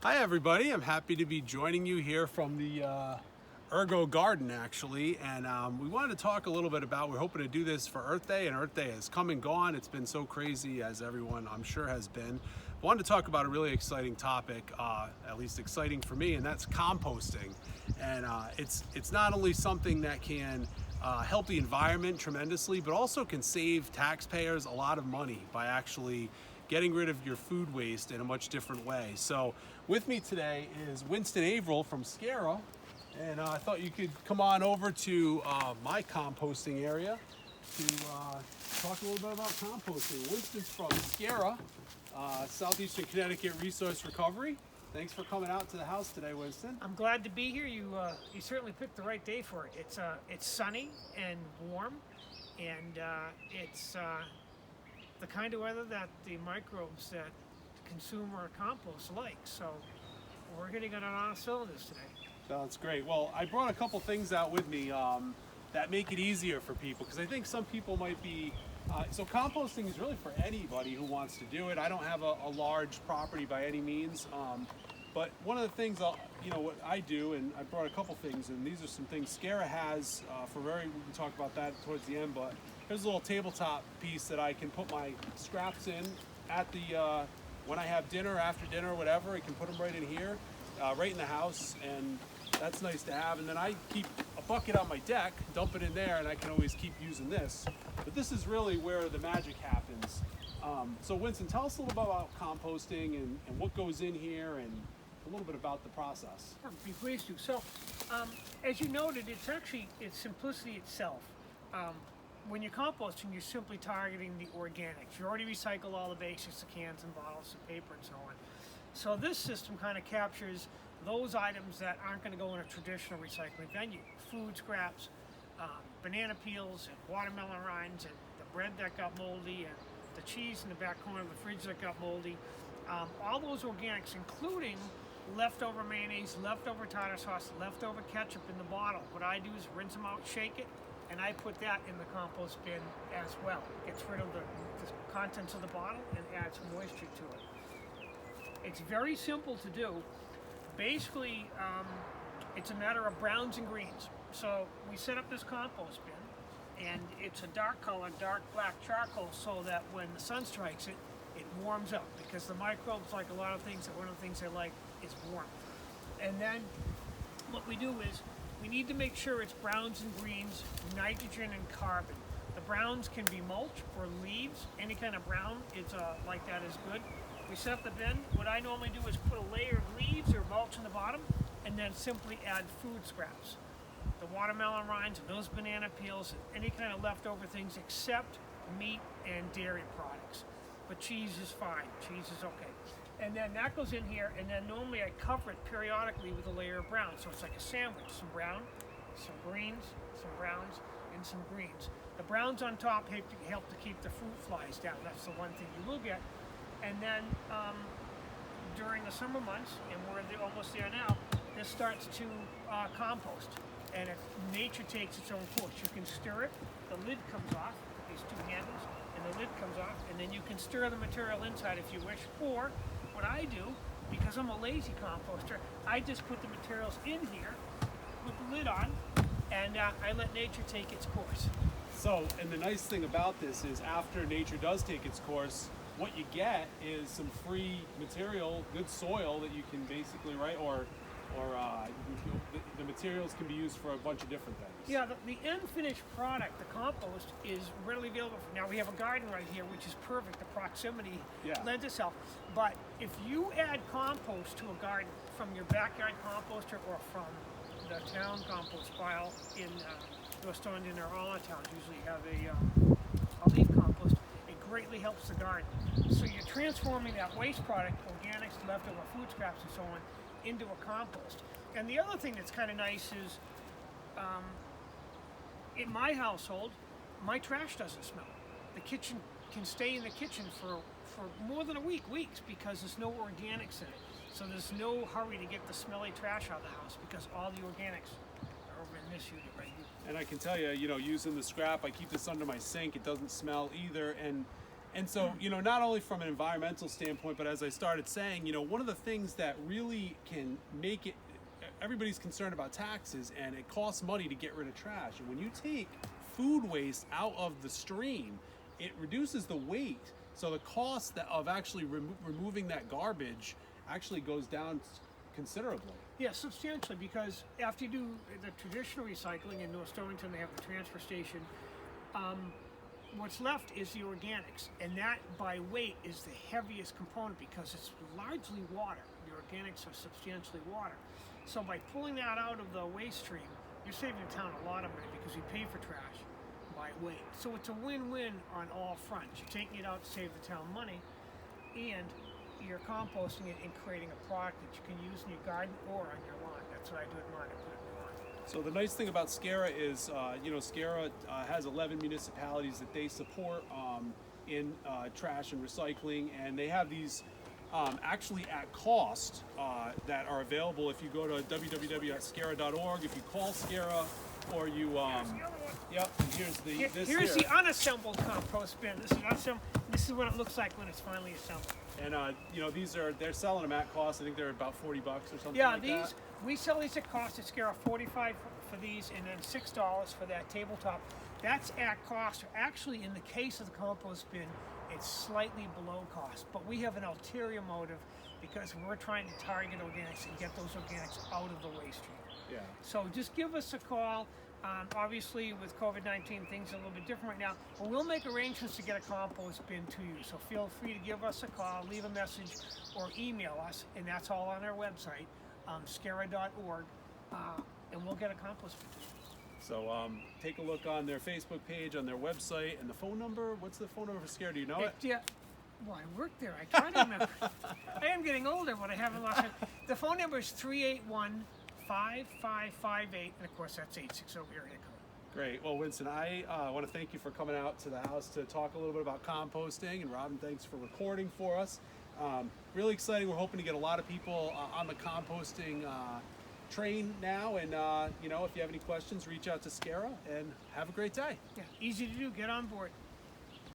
Hi everybody, I'm happy to be joining you here from the Urgo garden actually, and we wanted to talk a little bit about, we're hoping to do this for Earth Day, and Earth Day has come and gone. It's been so crazy, as everyone I'm sure has been. I wanted to talk about a really exciting topic, at least exciting for me, and that's composting. And it's not only something that can help the environment tremendously, but also can save taxpayers a lot of money by actually getting rid of your food waste in a much different way. So with me today is Winston Averill from Scara, and I thought you could come on over to my composting area to talk a little bit about composting. Winston's from Scara, Southeastern Connecticut Resource Recovery. Thanks for coming out to the house today, Winston. I'm glad to be here. You certainly picked the right day for it. It's sunny and warm, and it's the kind of weather that the microbes that consume our compost like. So we're hitting on all cylinders today. That's great. Well, I brought a couple things out with me that make it easier for people, because I think some people might be, so composting is really for anybody who wants to do it. I don't have a large property by any means, but one of the things, what I do, and I brought a couple things, and these are some things Scara has we can talk about that towards the end, but here's a little tabletop piece that I can put my scraps in at the, when I have dinner, after dinner, whatever, I can put them right in here, right in the house, and that's nice to have. And then I keep a bucket on my deck, dump it in there, and I can always keep using this. But this is really where the magic happens. So Winston, tell us a little bit about composting and what goes in here, and a little bit about the process. I'd be pleased to. So, as you noted, it's simplicity itself. When you're composting, you're simply targeting the organics. You already recycle all the basics, the cans and bottles and paper and so on. So this system kind of captures those items that aren't going to go in a traditional recycling venue. Food scraps, banana peels and watermelon rinds, and the bread that got moldy, and the cheese in the back corner of the fridge that got moldy. All those organics, including leftover mayonnaise, leftover tartar sauce, leftover ketchup in the bottle. What I do is rinse them out, shake it, and I put that in the compost bin as well. Gets rid of the contents of the bottle and adds moisture to it. It's very simple to do. Basically, it's a matter of browns and greens. So we set up this compost bin, and it's a dark color, dark black charcoal, so that when the sun strikes it, it warms up, because the microbes, like a lot of things, one of the things they like is warmth. And then what we do is we need to make sure it's browns and greens, nitrogen and carbon. The browns can be mulch or leaves. Any kind of brown like that is good. We set up the bin. What I normally do is put a layer of leaves or mulch in the bottom, and then simply add food scraps. The watermelon rinds and those banana peels, and any kind of leftover things except meat and dairy products. But cheese is fine. Cheese is okay. And then that goes in here, and then normally I cover it periodically with a layer of brown. So it's like a sandwich. Some brown, some greens, some browns, and some greens. The browns on top help to keep the fruit flies down. That's the one thing you will get. And then during the summer months, and we're almost there now, this starts to compost. And if nature takes its own course, you can stir it, the lid comes off, these two handles, and the lid comes off, and then you can stir the material inside if you wish. Or what I do, because I'm a lazy composter, I just put the materials in here, put the lid on, and I let nature take its course. So, and the nice thing about this is after nature does take its course, what you get is some free material, good soil that you can basically, the materials can be used for a bunch of different things. Yeah, the end finished product, the compost, is readily available. Now we have a garden right here, which is perfect. The proximity lends itself. But if you add compost to a garden from your backyard composter or from the town compost pile in Stonington or all our towns, usually have a leaf compost, it greatly helps the garden. So you're transforming that waste product, organics, leftover food scraps and so on, into a compost. And the other thing that's kind of nice is, in my household, my trash doesn't smell. The kitchen can stay in the kitchen for more than weeks, because there's no organics in it. So there's no hurry to get the smelly trash out of the house, because all the organics are over in this unit right here. And I can tell you, using the scrap, I keep this under my sink. It doesn't smell either. And And so, not only from an environmental standpoint, but as I started saying, one of the things that really can make it, everybody's concerned about taxes, and it costs money to get rid of trash. And when you take food waste out of the stream, it reduces the weight. So the cost of actually removing that garbage actually goes down considerably. Yeah, substantially, because after you do the traditional recycling in North Stonington, they have the transfer station. What's left is the organics, and that by weight is the heaviest component because it's largely water. The organics are substantially water. So by pulling that out of the waste stream, you're saving the town a lot of money because we pay for trash by weight. So it's a win-win on all fronts. You're taking it out to save the town money, and you're composting it and creating a product that you can use in your garden or on your lawn. That's what I do at mine. I put it in the lawn. So the nice thing about SCARA is, SCARA has 11 municipalities that they support in trash and recycling, and they have these actually at cost that are available if you go to www.scara.org, if you call SCARA, or you yep, and here's the unassembled compost bin. This is unassembled. This is what it looks like when it's finally assembled. And they're selling them at cost. I think they're about $40 or something. Yeah, like that. We sell these at cost at SCARA, $45 for these, and then $6 for that tabletop. That's at cost. Actually, in the case of the compost bin, it's slightly below cost, but we have an ulterior motive because we're trying to target organics and get those organics out of the waste stream. Yeah. So just give us a call. Obviously, with COVID-19, things are a little bit different right now, but we'll make arrangements to get a compost bin to you. So feel free to give us a call, leave a message, or email us, and that's all on our website, scara.org, and we'll get a compost bin to you. So take a look on their Facebook page, on their website, and the phone number. What's the phone number for SCARA? Do you know it? Yeah. Well, I work there. I try to remember. I am getting older, but I haven't lost it. The phone number is 381-5558, and of course that's 860 area code. Great. Well, Winston, I want to thank you for coming out to the house to talk a little bit about composting, and Robin, thanks for recording for us. Really exciting. We're hoping to get a lot of people on the composting train now, and if you have any questions, reach out to SCARA, and have a great day. Yeah, easy to do. Get on board.